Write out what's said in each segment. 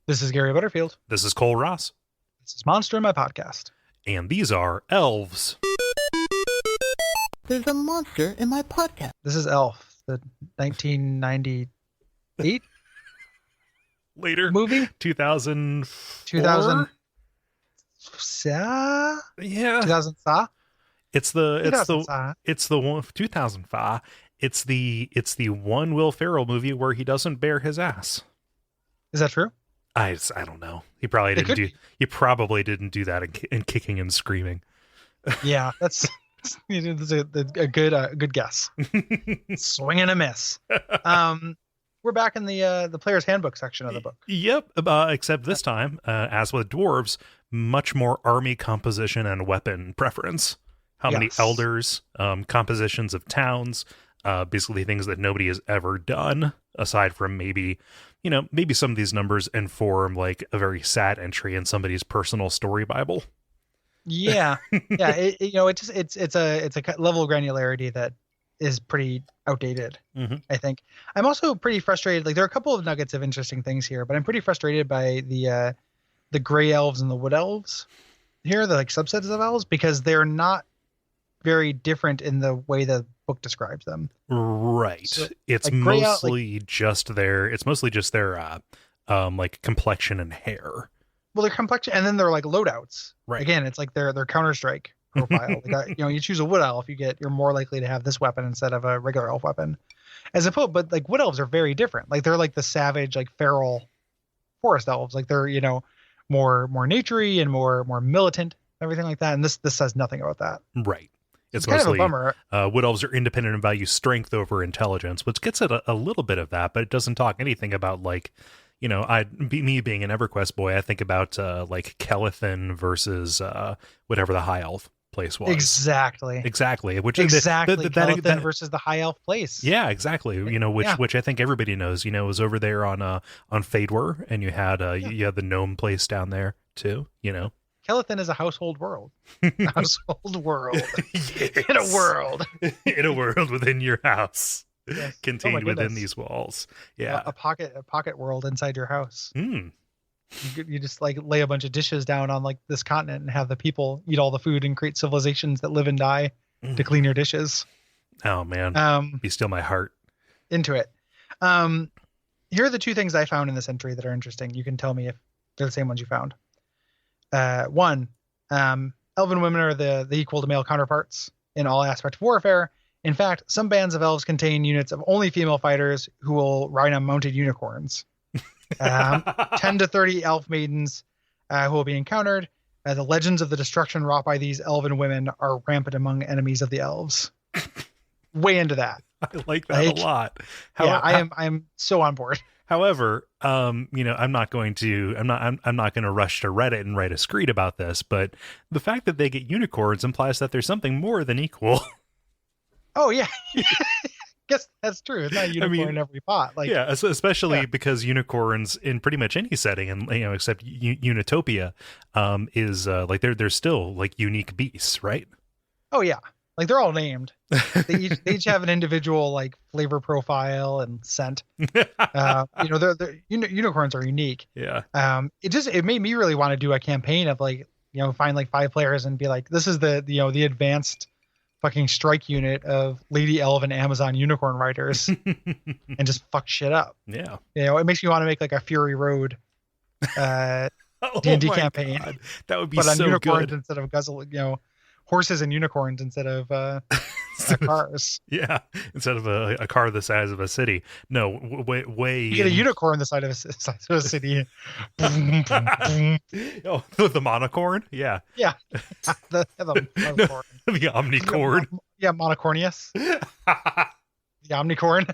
This is Gary Butterfield. This is Cole Ross. This is Monster in My Podcast. And these are elves. There's a monster in my podcast. This is Elf, the 1998 Later. movie? 2004? 2000. Yeah. 2000. It's the 1 2005. It's the one Will Ferrell movie where he doesn't bare his ass. Is that true? I don't know. He probably didn't do that in Kicking and Screaming. Yeah, that's a good guess. Swing and a miss. We're back in the Player's Handbook section of the book. Yep, except this time, as with dwarves, much more army composition and weapon preference. How many elders, compositions of towns, basically things that nobody has ever done, aside from maybe some of these numbers inform like a very sad entry in somebody's personal story Bible. Yeah. Yeah. It's a level of granularity that is pretty outdated. Mm-hmm. I think I'm also pretty frustrated. Like, there are a couple of nuggets of interesting things here, but I'm pretty frustrated by the gray elves and the wood elves here, the like subsets of elves, because they're not very different in the way the book describes them. Right. So, it's like, mostly just their like complexion and hair. Well, their complexion, and then they're like loadouts. Right. Again, it's like their Counter-Strike profile. Like, you choose a wood elf, you're more likely to have this weapon instead of a regular elf weapon. But like wood elves are very different. Like, they're like the savage, like feral forest elves. Like, they're more naturey and more militant, everything like that. And this says nothing about that. Right. It's kind mostly, of a bummer. Wood elves are independent and value strength over intelligence, which gets at a little bit of that, but it doesn't talk anything about like, me being an EverQuest boy, I think about like Kelethin versus whatever the high elf place was. Exactly. Which Kelethin versus the high elf place. Yeah, exactly. Which I think everybody knows. Was over there on Fadewar, and you had the gnome place down there too. Kelethin is a household world. A household world. Yes. In a world. In a world within your house. Yes. Contained within these walls. Yeah. A pocket world inside your house. Mm. You just like lay a bunch of dishes down on like this continent and have the people eat all the food and create civilizations that live and die to clean your dishes. Oh man. Be still my heart. Into it. Here are the two things I found in this entry that are interesting. You can tell me if they're the same ones you found. One, elven women are the equal to male counterparts in all aspects of warfare. In fact, some bands of elves contain units of only female fighters who will ride on mounted unicorns. 10 to 30 elf maidens who will be encountered. The legends of the destruction wrought by these elven women are rampant among enemies of the elves. Way into that. I like that a lot. I'm so on board. However, I'm not going to rush to Reddit and write a screed about this, but the fact that they get unicorns implies that there's something more than equal. Oh yeah. Guess that's true. It's not a unicorn in every pot. Like, yeah, especially because unicorns in pretty much any setting, and except Unitopia, is like they're still like unique beasts, right? Oh yeah, like they're all named. They each have an individual like flavor profile and scent. Unicorns are unique. Yeah. It made me really want to do a campaign of like find like 5 players and be like, this is the advanced fucking strike unit of Lady Elven Amazon unicorn riders, and just fuck shit up. Yeah. It makes me want to make like a Fury Road D&D campaign. God. That would be but on so unicorns good. instead of horses and unicorns instead of cars. Yeah, instead of a car the size of a city. No, way. You get a unicorn the size of a city. Oh, the monocorn? Yeah. Yeah. The monocorn. The omnicorn. Yeah, monocornius. The omnicorn.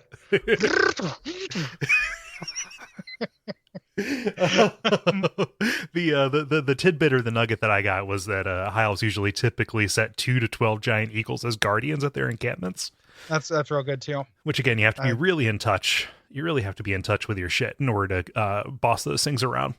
The tidbit or the nugget that I got was that high elves usually typically set 2 to 12 giant eagles as guardians at their encampments. That's real good too. Which again, you have to be really in touch. You really have to be in touch with your shit in order to boss those things around.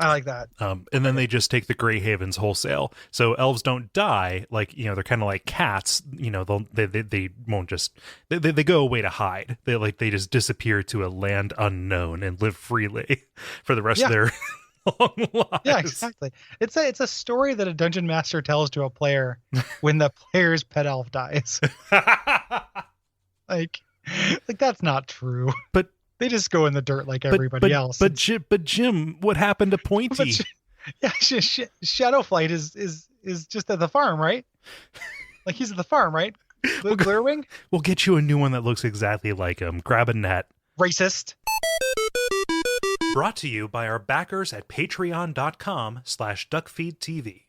I like that. And then they just take the Grey Havens wholesale. So elves don't die, like, you know, they're kind of like cats. You know, they won't just they go away to hide. They just disappear to a land unknown and live freely for the rest of their long lives. Yeah, exactly. It's a story that a dungeon master tells to a player when the player's pet elf dies. like that's not true. But they just go in the dirt like everybody else. But Jim, what happened to Pointy? Shadowflight is just at the farm, right? Like he's at the farm, right? Glurwing? We'll get you a new one that looks exactly like him. Grab a net. Racist. Brought to you by our backers at patreon.com/duckfeed.tv.